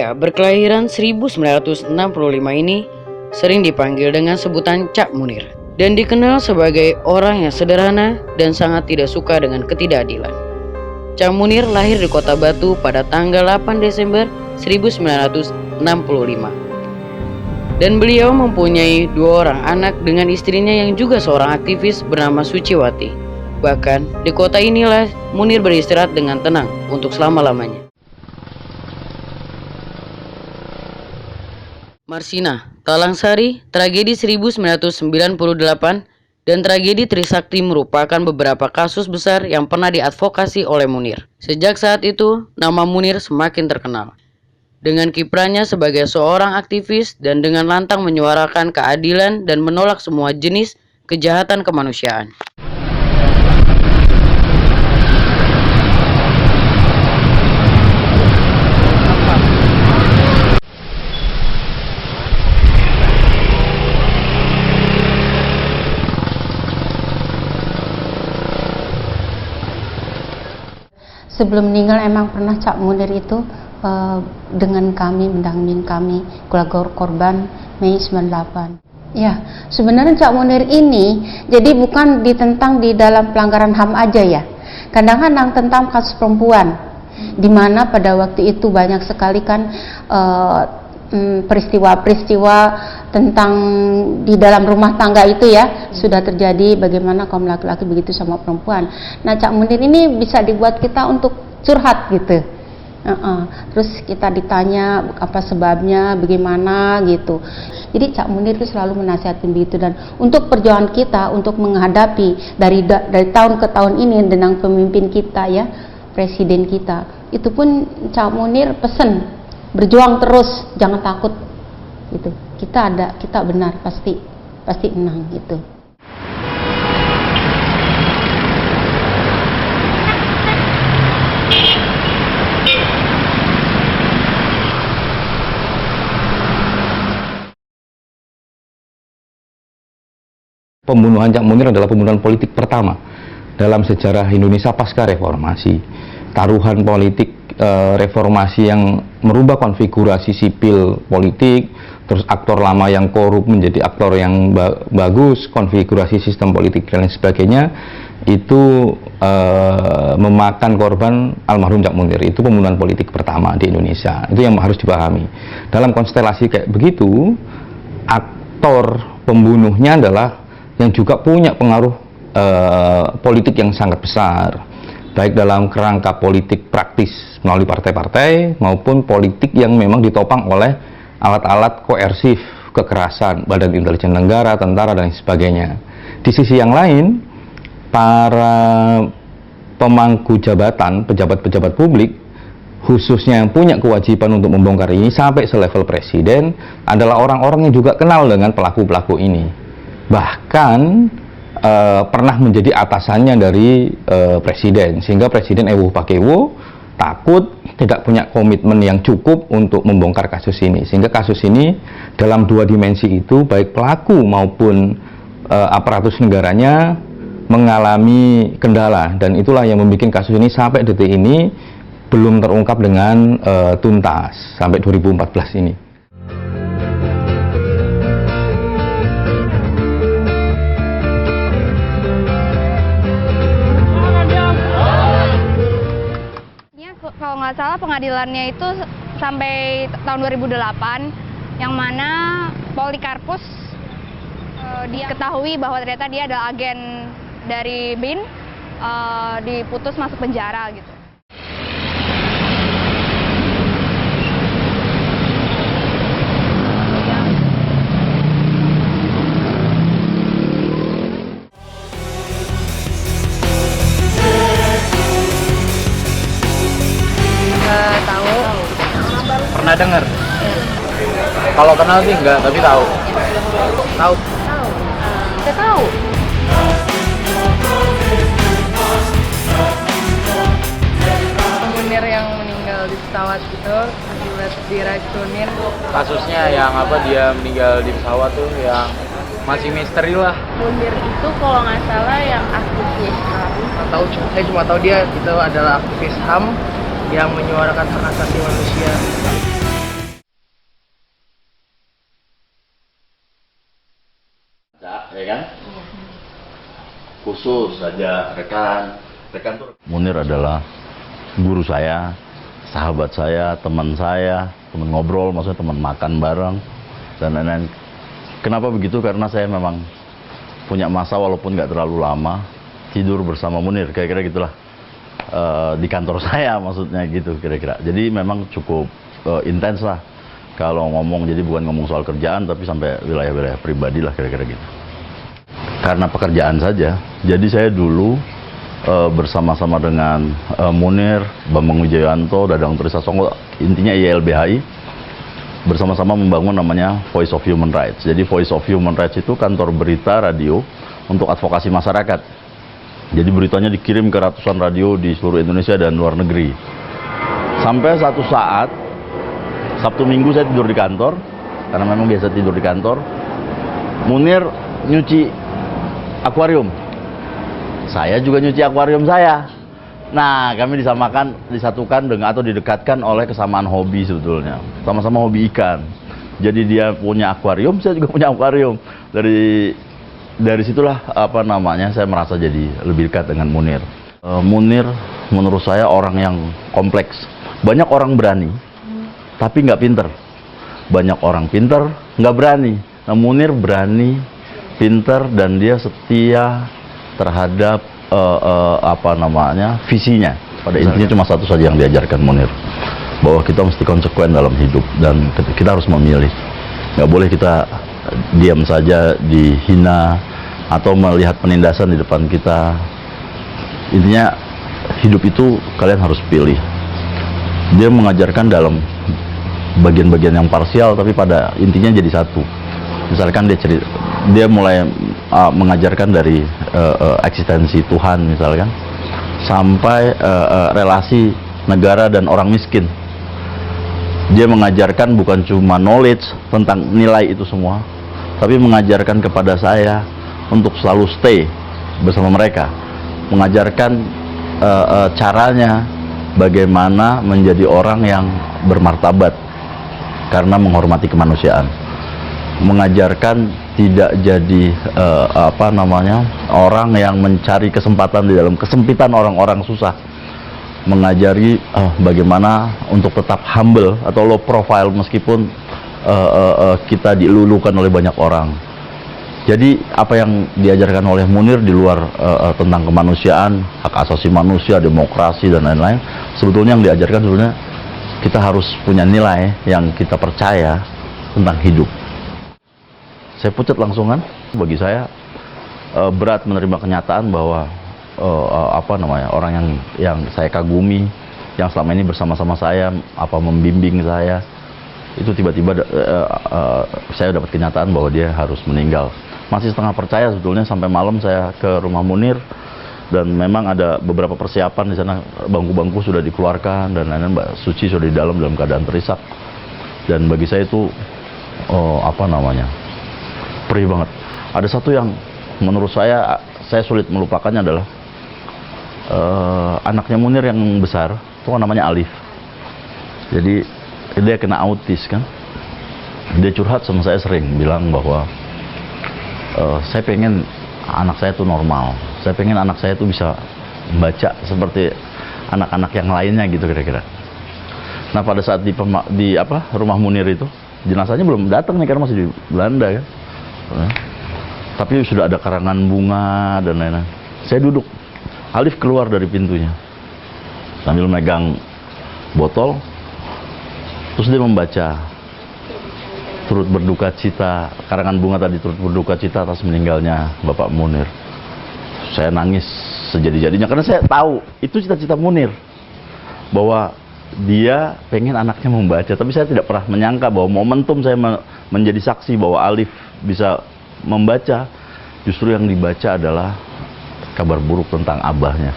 Pria berkelahiran 1965 ini sering dipanggil dengan sebutan Cak Munir dan dikenal sebagai orang yang sederhana dan sangat tidak suka dengan ketidakadilan. Cak Munir lahir di Kota Batu pada tanggal 8 Desember 1965 dan beliau mempunyai 2 orang anak dengan istrinya yang juga seorang aktivis bernama Suciwati. Bahkan di kota inilah Munir beristirahat dengan tenang untuk selama-lamanya. Marsina, Talangsari, tragedi 1998, dan tragedi Trisakti merupakan beberapa kasus besar yang pernah diadvokasi oleh Munir. Sejak saat itu, nama Munir semakin terkenal. Dengan kiprahnya sebagai seorang aktivis dan dengan lantang menyuarakan keadilan dan menolak semua jenis kejahatan kemanusiaan. Sebelum meninggal emang pernah Cak Munir itu dengan kami, mendampingi kami, keluarga korban Mei 98. Ya, sebenarnya Cak Munir ini jadi bukan ditentang di dalam pelanggaran HAM aja ya. Kadang-kadang tentang kasus perempuan, di mana pada waktu itu banyak sekali kan peristiwa-peristiwa tentang di dalam rumah tangga itu ya sudah terjadi, bagaimana kaum laki-laki begitu sama perempuan. Nah, Cak Munir ini bisa dibuat kita untuk curhat gitu. Terus kita ditanya apa sebabnya, bagaimana gitu. Jadi Cak Munir itu selalu menasihatkan begitu, dan untuk perjuangan kita untuk menghadapi dari tahun ke tahun ini dengan pemimpin kita ya, presiden kita, itu pun Cak Munir pesen berjuang terus, jangan takut gitu. Kita benar, pasti menang gitu. Pembunuhan Cak Munir adalah pembunuhan politik pertama dalam sejarah Indonesia pasca reformasi. Taruhan politik reformasi yang merubah konfigurasi sipil politik, terus aktor lama yang korup menjadi aktor yang bagus, konfigurasi sistem politik dan lain sebagainya, itu memakan korban almarhum Cak Munir. Itu pembunuhan politik pertama di Indonesia. Itu yang harus dipahami. Dalam konstelasi kayak begitu, aktor pembunuhnya adalah yang juga punya pengaruh politik yang sangat besar, baik dalam kerangka politik praktis melalui partai-partai maupun politik yang memang ditopang oleh alat-alat koersif, kekerasan, badan intelijen negara, tentara, dan sebagainya. Di sisi yang lain, para pemangku jabatan, pejabat-pejabat publik, khususnya yang punya kewajiban untuk membongkar ini sampai selevel presiden, adalah orang-orang yang juga kenal dengan pelaku-pelaku ini. Bahkan pernah menjadi atasannya dari presiden, sehingga Presiden Ewuh Pakewo takut tidak punya komitmen yang cukup untuk membongkar kasus ini, sehingga kasus ini dalam 2 dimensi itu, baik pelaku maupun aparatus negaranya mengalami kendala, dan itulah yang membuat kasus ini sampai detik ini belum terungkap dengan tuntas sampai 2014 ini. Kalau nggak salah pengadilannya itu sampai tahun 2008, yang mana Polikarpus diketahui bahwa ternyata dia adalah agen dari BIN, diputus masuk penjara gitu. Tahu. Pernah dengar? Kalau kenal sih enggak, tapi tahu. Tahu. Saya tahu. Munir yang meninggal di pesawat itu akibat diracunin. Kasusnya yang apa, dia meninggal di pesawat tuh yang masih misteri lah. Munir itu kalau nggak salah yang aktivis HAM. Saya cuma tahu dia itu adalah aktivis HAM yang menyuarakan hak asasi manusia. ya kan? Khusus saja rekan tuh. Munir adalah guru saya, sahabat saya, teman ngobrol, maksudnya teman makan bareng dan lain-lain. Kenapa begitu? Karena saya memang punya masa walaupun nggak terlalu lama tidur bersama Munir, kira-kira gitulah. Di kantor saya maksudnya gitu kira-kira. Jadi memang cukup intens lah kalau ngomong, jadi bukan ngomong soal kerjaan tapi sampai wilayah-wilayah pribadi lah kira-kira gitu. Karena pekerjaan saja, jadi saya dulu bersama-sama dengan Munir, Bambang Wijayanto, Dadang Trisasongko, intinya YLBHI, bersama-sama membangun namanya Voice of Human Rights. Jadi Voice of Human Rights itu kantor berita radio untuk advokasi masyarakat. Jadi beritanya dikirim ke ratusan radio di seluruh Indonesia dan luar negeri. Sampai satu saat, Sabtu Minggu saya tidur di kantor, karena memang biasa tidur di kantor, Munir nyuci akuarium. Saya juga nyuci akuarium saya. Nah, kami disatukan dengan atau didekatkan oleh kesamaan hobi sebetulnya. Sama-sama hobi ikan. Jadi dia punya akuarium, saya juga punya akuarium. Dari situlah saya merasa jadi lebih dekat dengan Munir. Munir menurut saya orang yang kompleks. Banyak orang berani, tapi nggak pinter. Banyak orang pinter, nggak berani. Nah, Munir berani, pinter, dan dia setia terhadap visinya. Pada intinya cuma satu saja yang diajarkan Munir, bahwa kita mesti konsekuen dalam hidup dan kita harus memilih. Nggak boleh kita diam saja dihina atau melihat penindasan di depan kita. Intinya hidup itu kalian harus pilih. Dia mengajarkan dalam bagian-bagian yang parsial tapi pada intinya jadi satu. Misalkan dia mulai mengajarkan dari eksistensi Tuhan misalkan sampai relasi negara dan orang miskin. Dia mengajarkan bukan cuma knowledge tentang nilai itu semua, tapi mengajarkan kepada saya untuk selalu stay bersama mereka, mengajarkan caranya bagaimana menjadi orang yang bermartabat karena menghormati kemanusiaan, mengajarkan tidak jadi orang yang mencari kesempatan di dalam kesempitan orang-orang susah, mengajari bagaimana untuk tetap humble atau low profile meskipun kita dilulukan oleh banyak orang. Jadi apa yang diajarkan oleh Munir di luar tentang kemanusiaan, hak asasi manusia, demokrasi dan lain-lain, sebetulnya yang diajarkan sebetulnya kita harus punya nilai yang kita percaya tentang hidup. Saya pucat langsungan. Bagi saya berat menerima kenyataan bahwa orang yang saya kagumi, yang selama ini bersama-sama saya, membimbing saya, itu tiba-tiba saya dapat kenyataan bahwa dia harus meninggal. Masih setengah percaya sebetulnya. Sampai malam saya ke rumah Munir dan memang ada beberapa persiapan di sana, bangku-bangku sudah dikeluarkan dan lain-lain. Mbak Suci sudah di dalam keadaan terisak. Dan bagi saya itu perih banget. Ada satu yang menurut saya sulit melupakannya adalah anaknya Munir yang besar, itu namanya Alif. Jadi dia kena autis kan. Dia curhat sama saya sering, bilang bahwa saya pengen anak saya itu normal. Saya pengen anak saya itu bisa membaca seperti anak-anak yang lainnya gitu kira-kira. Nah, pada saat di rumah Munir itu, jenazahnya belum datang nih karena masih di Belanda kan. Tapi sudah ada karangan bunga dan lain-lain. Saya duduk, Alif keluar dari pintunya sambil megang botol, terus dia membaca turut berduka cita, karangan bunga tadi, turut berduka cita atas meninggalnya Bapak Munir. Saya nangis sejadi-jadinya karena saya tahu itu cita-cita Munir, bahwa dia pengen anaknya membaca. Tapi saya tidak pernah menyangka bahwa momentum saya menjadi saksi bahwa Alif bisa membaca, justru yang dibaca adalah kabar buruk tentang abahnya.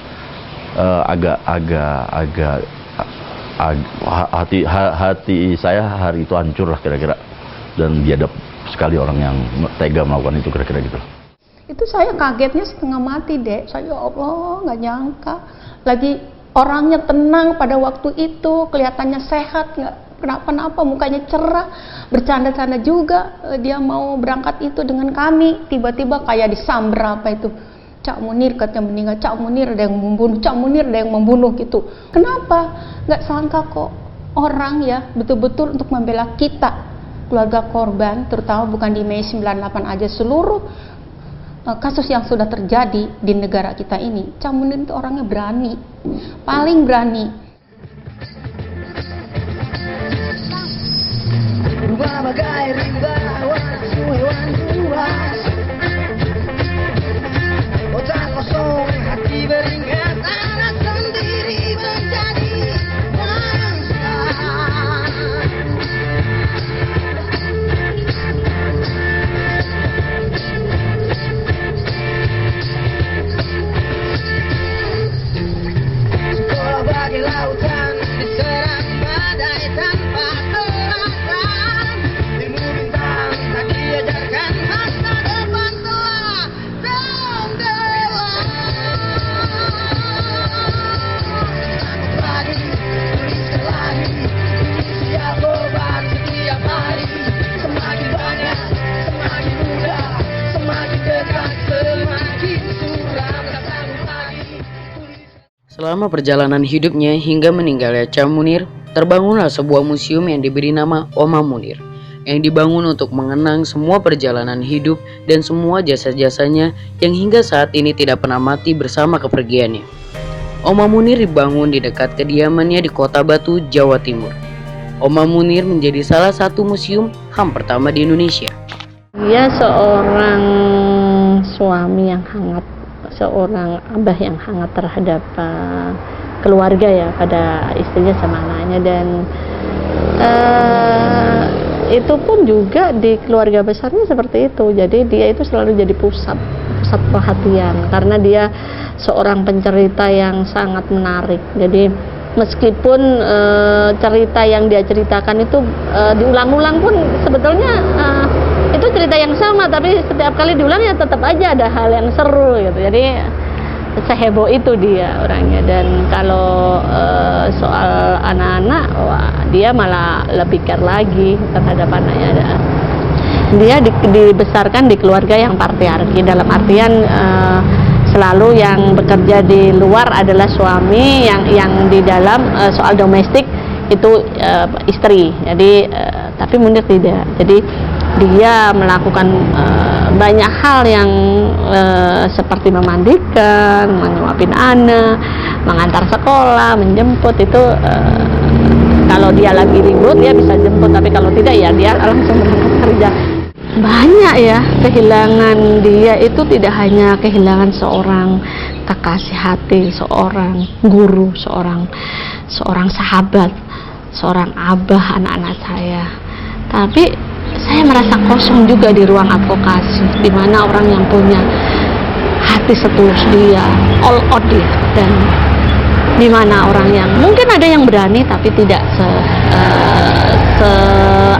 Hati saya hari itu hancur lah kira-kira, dan biadab sekali orang yang tega melakukan itu kira-kira gitu. Itu saya kagetnya setengah mati, Dek. Saya, ya Allah, nggak nyangka. Lagi orangnya tenang pada waktu itu, kelihatannya sehat, nggak kenapa-napa, mukanya cerah, bercanda-canda juga. Dia mau berangkat itu dengan kami, tiba-tiba kayak disamber apa itu. Cak Munir katanya meninggal, Cak Munir ada yang membunuh, Cak Munir ada yang membunuh gitu. Kenapa? Nggak sangka kok orang ya betul-betul untuk membela kita, keluarga korban, terutama bukan di Mei 98 aja, seluruh kasus yang sudah terjadi di negara kita ini. Cak Munir itu orangnya berani, paling berani. Bagai rimba hewan buas, otak kosong hati beringat, anak sendiri menjadi bangsa. Sekolah bagai lautan diserang badai tanpa terasa. Ilmu bintang tak diajarkan, masa depan telah jendela. Takut lagi, tuliskan lagi, Indonesia korban setiap hari. Semakin banyak, semakin mudah, semakin dekat, semakin suram. Tak takut lagi, Selama perjalanan hidupnya hingga meninggalnya Cak Munir, terbangunlah sebuah museum yang diberi nama Oma Munir, yang dibangun untuk mengenang semua perjalanan hidup dan semua jasa-jasanya yang hingga saat ini tidak pernah mati bersama kepergiannya. Oma Munir dibangun di dekat kediamannya di Kota Batu, Jawa Timur. Oma Munir menjadi salah satu museum HAM pertama di Indonesia. Dia seorang suami yang hangat, seorang abah yang hangat terhadap keluarga ya, pada istrinya sama anaknya, dan itu pun juga di keluarga besarnya seperti itu. Jadi dia itu selalu jadi pusat perhatian karena dia seorang pencerita yang sangat menarik. Jadi meskipun cerita yang dia ceritakan itu diulang-ulang pun sebetulnya itu cerita yang sama, tapi setiap kali diulang ya tetap aja ada hal yang seru gitu. Jadi seheboh itu dia orangnya. Dan kalau soal anak-anak, wah, dia malah lebih care lagi terhadap anaknya. Dia dibesarkan di keluarga yang patriarki, dalam artian selalu yang bekerja di luar adalah suami, yang di dalam soal domestik itu istri. Jadi tapi Munir tidak. Jadi dia melakukan banyak hal yang seperti memandikan, menyuapin anak, mengantar sekolah, menjemput. Itu kalau dia lagi libur dia bisa jemput, tapi kalau tidak ya dia langsung berangkat kerja. Banyak ya kehilangan dia itu, tidak hanya kehilangan seorang kekasih hati, seorang guru, seorang sahabat, seorang abah anak-anak saya, tapi saya merasa kosong juga di ruang advokasi, di mana orang yang punya hati setulus dia, all out dia, dan di mana orang yang mungkin ada yang berani tapi tidak se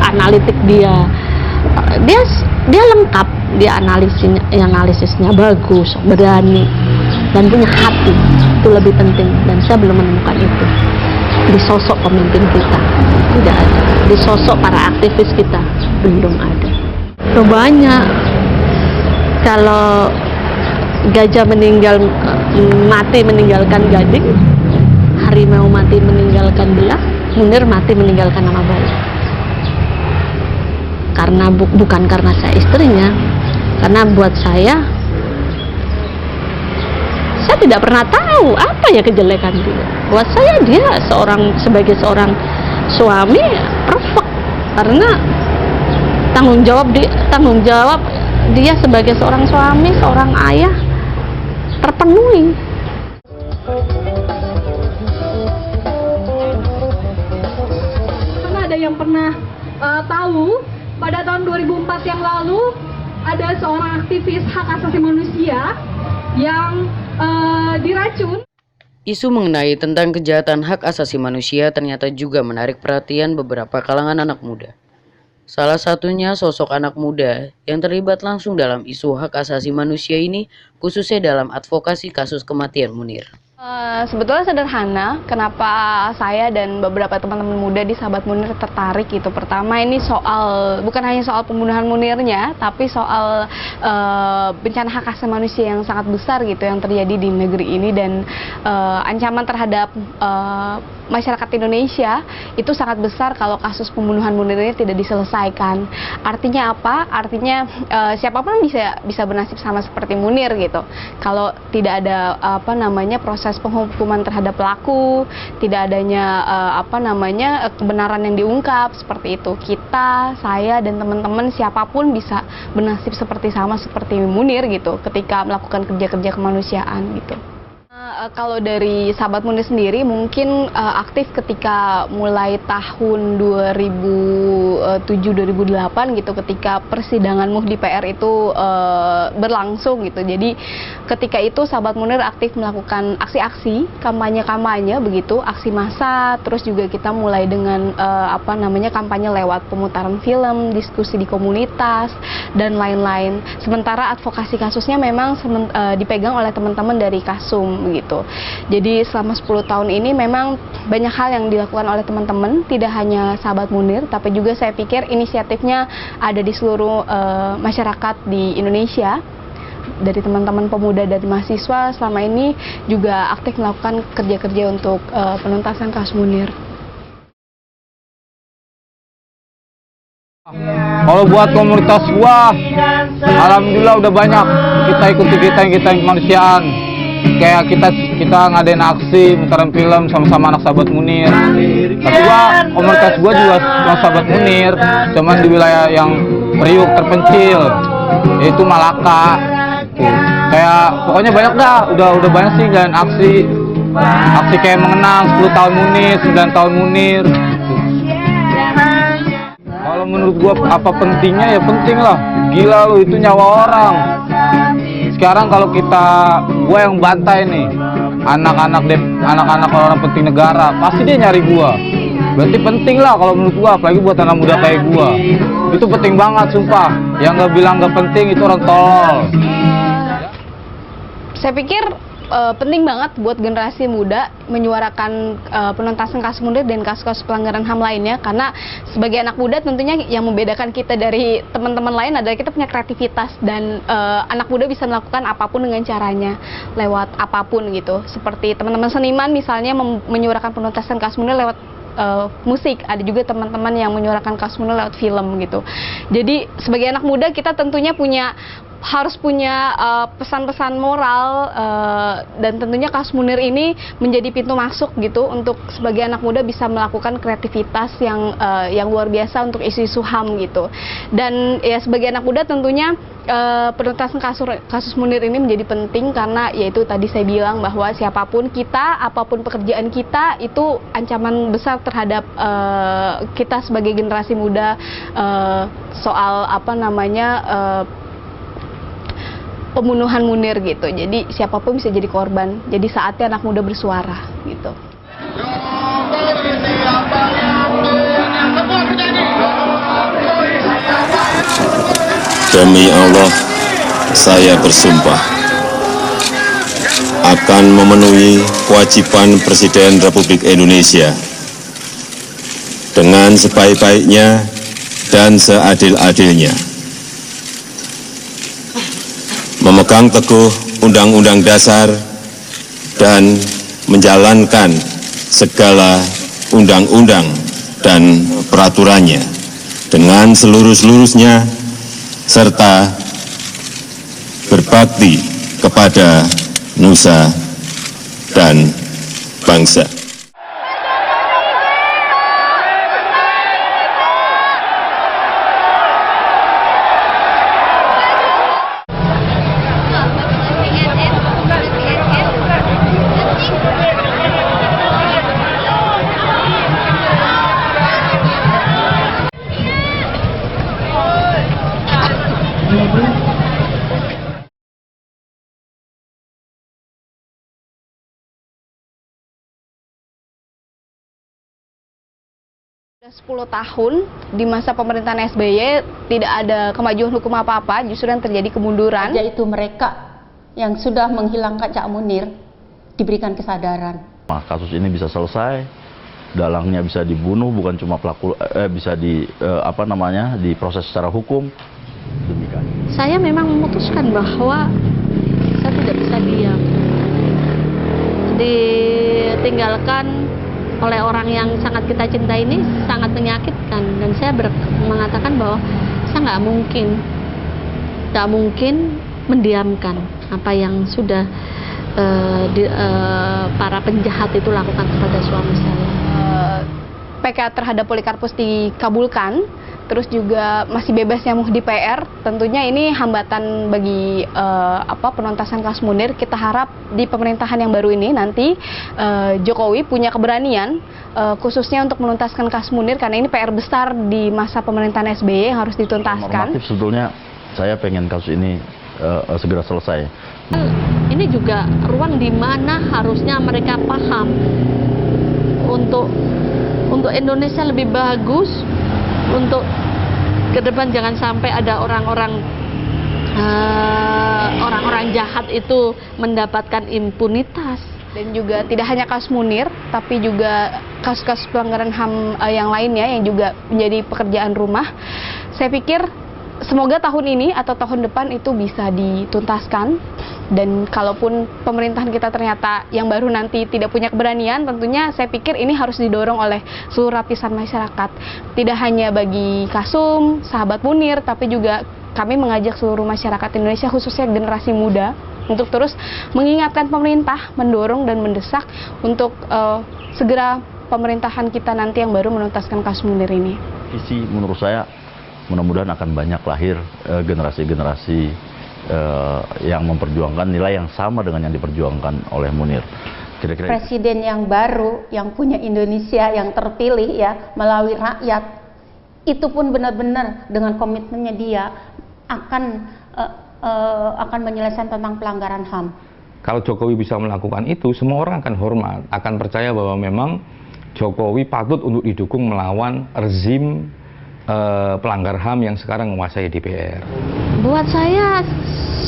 analitik dia. Dia lengkap, dia analisisnya bagus, berani, dan punya hati. Itu lebih penting, dan saya belum menemukan itu di sosok pemimpin kita. Tidak ada. Di sosok para aktivis kita belum ada. Banyak. Kalau gajah mati meninggalkan gading, harimau mati meninggalkan belah, Munir mati meninggalkan nama baik. Karena bukan karena saya istrinya, karena buat saya tidak pernah tahu apa ya kejelekan dia. Buat saya dia sebagai seorang suami perfect, karena tanggung jawab dia sebagai seorang suami, seorang ayah terpenuhi. Karena ada yang pernah tahu pada tahun 2004 yang lalu ada seorang aktivis hak asasi manusia yang diracun. Isu mengenai tentang kejahatan hak asasi manusia ternyata juga menarik perhatian beberapa kalangan anak muda. Salah satunya sosok anak muda yang terlibat langsung dalam isu hak asasi manusia ini, khususnya dalam advokasi kasus kematian Munir. Sebetulnya sederhana, kenapa saya dan beberapa teman-teman muda di Sahabat Munir tertarik gitu. Pertama ini soal, bukan hanya soal pembunuhan Munirnya, tapi soal bencana hak asasi manusia yang sangat besar gitu yang terjadi di negeri ini, dan ancaman terhadap masyarakat Indonesia itu sangat besar kalau kasus pembunuhan Munir ini tidak diselesaikan. Artinya apa? Artinya siapapun bisa bernasib sama seperti Munir gitu. Kalau tidak ada proses penghukuman terhadap pelaku, tidak adanya kebenaran yang diungkap seperti itu. Kita, saya dan teman-teman siapapun bisa bernasib seperti Munir gitu ketika melakukan kerja-kerja kemanusiaan gitu. Kalau dari Sahabat Munir sendiri mungkin aktif ketika mulai tahun 2007-2008 gitu, ketika persidangan MUH di PR itu berlangsung gitu. Jadi ketika itu Sahabat Munir aktif melakukan aksi-aksi, kampanye-kampanye begitu, aksi massa, terus juga kita mulai dengan kampanye lewat pemutaran film, diskusi di komunitas dan lain-lain. Sementara advokasi kasusnya memang dipegang oleh teman-teman dari Kasum gitu. Jadi selama 10 tahun ini memang banyak hal yang dilakukan oleh teman-teman, tidak hanya Sahabat Munir, tapi juga saya pikir inisiatifnya ada di seluruh masyarakat di Indonesia. Dari teman-teman pemuda dan mahasiswa selama ini juga aktif melakukan kerja-kerja untuk penuntasan kasus Munir. Kalau buat komunitas gua, alhamdulillah udah banyak kita ikuti kita kemanusiaan. Kayak kita ngadain aksi, mutaran film sama-sama anak Sahabat Munir. Tapi komunitas gua juga Sahabat Munir, cuman di wilayah yang Priuk terpencil, yaitu Malaka. Kayak pokoknya banyak dah, udah banyak sih dan aksi kayak mengenang 10 tahun Munir, 9 tahun Munir. Kalau menurut gua apa pentingnya, ya penting lah. Gila lu, itu nyawa orang. Sekarang kalau gua yang bantai nih, anak-anak orang penting negara, pasti dia nyari gua. Berarti penting lah kalau menurut gua, apalagi buat anak muda kayak gua. Itu penting banget, sumpah. Yang nggak bilang nggak penting itu orang tolol. Saya pikir penting banget buat generasi muda menyuarakan penuntasan kasus Munir dan kasus-kasus pelanggaran HAM lainnya, karena sebagai anak muda tentunya yang membedakan kita dari teman-teman lain adalah kita punya kreativitas, dan anak muda bisa melakukan apapun dengan caranya, lewat apapun gitu. Seperti teman-teman seniman misalnya menyuarakan penuntasan kasus Munir lewat musik, ada juga teman-teman yang menyuarakan kasus Munir lewat film gitu. Jadi sebagai anak muda kita tentunya harus punya pesan-pesan moral, dan tentunya kasus Munir ini menjadi pintu masuk gitu untuk sebagai anak muda bisa melakukan kreativitas yang luar biasa untuk isu-isu HAM gitu. Dan ya sebagai anak muda tentunya penuntasan kasus Munir ini menjadi penting, karena yaitu tadi saya bilang bahwa siapapun kita, apapun pekerjaan kita, itu ancaman besar terhadap kita sebagai generasi muda soal pembunuhan Munir gitu. Jadi siapapun bisa jadi korban. Jadi saatnya anak muda bersuara gitu. Demi Allah, saya bersumpah akan memenuhi kewajiban Presiden Republik Indonesia dengan sebaik-baiknya dan seadil-adilnya, memegang teguh Undang-Undang Dasar dan menjalankan segala undang-undang dan peraturannya dengan seluruh-seluruhnya, serta berbakti kepada nusa dan bangsa. Sudah 10 tahun di masa pemerintahan SBY tidak ada kemajuan hukum apa-apa, justru yang terjadi kemunduran. Yaitu mereka yang sudah menghilangkan Cak Munir, diberikan kesadaran. Kasus ini bisa selesai, dalangnya bisa dibunuh, bukan cuma pelaku bisa diproses secara hukum. Demikian. Saya memang memutuskan bahwa saya tidak bisa diam, ditinggalkan oleh orang yang sangat kita cintai ini sangat menyakitkan, dan saya mengatakan bahwa saya nggak mungkin mendiamkan apa yang sudah para penjahat itu lakukan kepada suami saya. PK terhadap Polikarpus dikabulkan, terus juga masih bebasnya Muhdi PR, tentunya ini hambatan bagi penuntasan kasus Munir. Kita harap di pemerintahan yang baru ini nanti Jokowi punya keberanian khususnya untuk menuntaskan kasus Munir, karena ini PR besar di masa pemerintahan SBY yang harus dituntaskan. Normatif sebetulnya saya pengen kasus ini segera selesai. Ini juga ruang di mana harusnya mereka paham untuk Indonesia lebih bagus, untuk ke depan jangan sampai ada orang-orang jahat itu mendapatkan impunitas. Dan juga tidak hanya kasus Munir, tapi juga kasus-kasus pelanggaran HAM yang lainnya yang juga menjadi pekerjaan rumah. Saya pikir semoga tahun ini atau tahun depan itu bisa dituntaskan, dan kalaupun pemerintahan kita ternyata yang baru nanti tidak punya keberanian, tentunya saya pikir ini harus didorong oleh seluruh lapisan masyarakat. Tidak hanya bagi Kasum, sahabat Munir, tapi juga kami mengajak seluruh masyarakat Indonesia, khususnya generasi muda, untuk terus mengingatkan pemerintah, mendorong dan mendesak untuk segera pemerintahan kita nanti yang baru menuntaskan kasus Munir ini. Visi menurut saya mudah-mudahan akan banyak lahir generasi-generasi yang memperjuangkan nilai yang sama dengan yang diperjuangkan oleh Munir. Kira-kira Presiden yang baru, yang punya Indonesia, yang terpilih ya melalui rakyat, itu pun benar-benar dengan komitmennya dia akan menyelesaikan tentang pelanggaran HAM. Kalau Jokowi bisa melakukan itu, semua orang akan hormat, akan percaya bahwa memang Jokowi patut untuk didukung melawan rezim pelanggar HAM yang sekarang menguasai DPR. Buat saya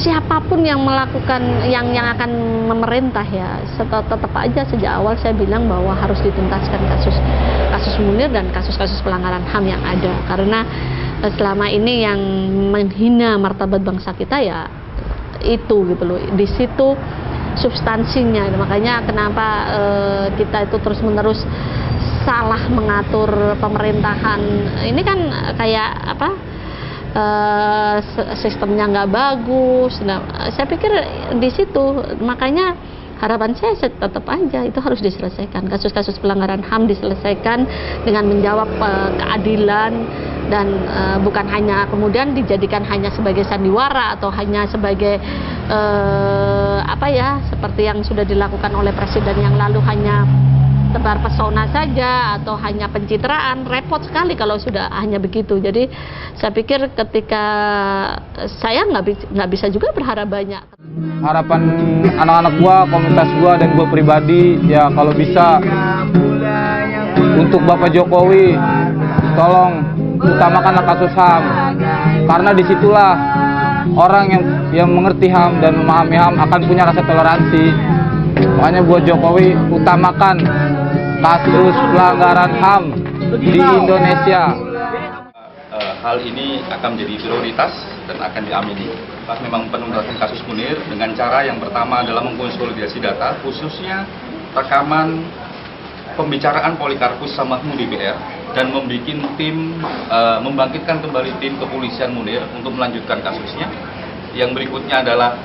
siapapun yang melakukan yang akan memerintah ya, tetap aja sejak awal saya bilang bahwa harus dituntaskan kasus Munir dan kasus-kasus pelanggaran HAM yang ada, karena selama ini yang menghina martabat bangsa kita ya itu gitu loh, di situ substansinya. Makanya kenapa kita itu terus-menerus salah mengatur pemerintahan. Ini kan kayak apa, sistemnya nggak bagus. Nah, saya pikir di situ, makanya harapan saya tetap aja itu harus diselesaikan, kasus-kasus pelanggaran HAM diselesaikan dengan menjawab keadilan, dan bukan hanya kemudian dijadikan hanya sebagai sandiwara atau hanya sebagai seperti yang sudah dilakukan oleh presiden yang lalu, hanya tebar pesona saja atau hanya pencitraan. Repot sekali kalau sudah hanya begitu. Jadi saya pikir ketika saya nggak bisa juga berharap banyak. Harapan anak-anak gua, komunitas gua, dan gua pribadi ya, kalau bisa untuk Bapak Jokowi tolong utamakanlah kasus HAM, karena disitulah orang yang mengerti HAM dan memahami HAM akan punya rasa toleransi. Makanya buat Jokowi, utamakan kasus pelanggaran HAM di Indonesia. Hal ini akan menjadi prioritas dan akan diamini. Memang penuntasan kasus Munir dengan cara yang pertama adalah mengkonsolidasi data, khususnya rekaman pembicaraan Polikarpus sama Muhdi PR, dan membuat tim, membangkitkan kembali tim kepolisian Munir untuk melanjutkan kasusnya. Yang berikutnya adalah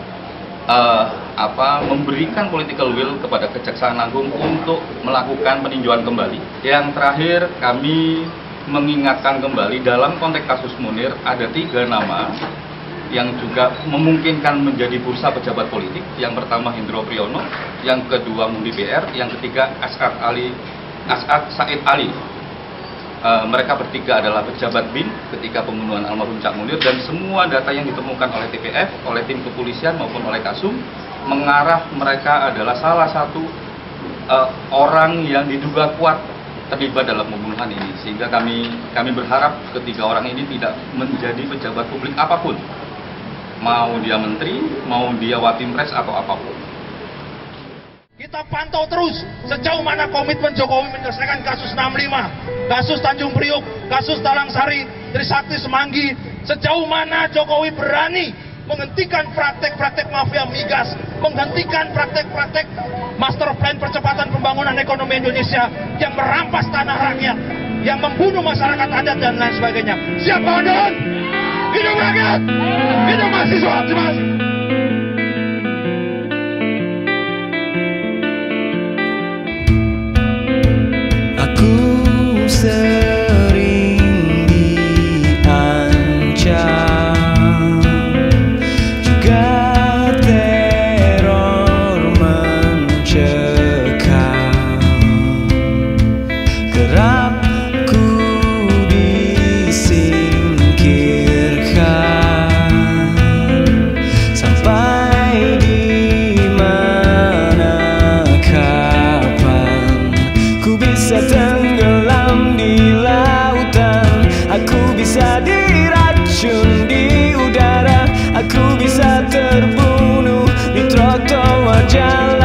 memberikan political will kepada Kejaksaan Agung untuk melakukan peninjauan kembali. Yang terakhir, kami mengingatkan kembali dalam konteks kasus Munir ada 3 nama yang juga memungkinkan menjadi bursa pejabat politik. Yang pertama Hendro Priyono, yang kedua Muhdi PR, yang ketiga As'ad Said Ali. Mereka bertiga adalah pejabat BIN ketika pembunuhan almarhum Cak Munir, dan semua data yang ditemukan oleh TPF, oleh tim kepolisian maupun oleh Kasum mengarah mereka adalah salah satu orang yang diduga kuat terlibat dalam pembunuhan ini. Sehingga kami berharap ketiga orang ini tidak menjadi pejabat publik apapun, mau dia menteri, mau dia Watimpres atau apapun. Kita pantau terus sejauh mana komitmen Jokowi menyelesaikan kasus 65, kasus Tanjung Priuk, kasus Talang Sari, Trisakti Semanggi. Sejauh mana Jokowi berani menghentikan praktek-praktek mafia migas, menghentikan praktek-praktek master plan percepatan pembangunan ekonomi Indonesia yang merampas tanah rakyat, yang membunuh masyarakat adat dan lain sebagainya. Siap kawan-kawan? Hidup rakyat! Hidup mahasiswa! Terima kasih. Sering diancam, juga teror mencekam, kerap ku disingkirkan, sampai di mana kapan ku bisa tenggelam di lautan, aku bisa diracun di udara, aku bisa terbunuh di trotoar jalan.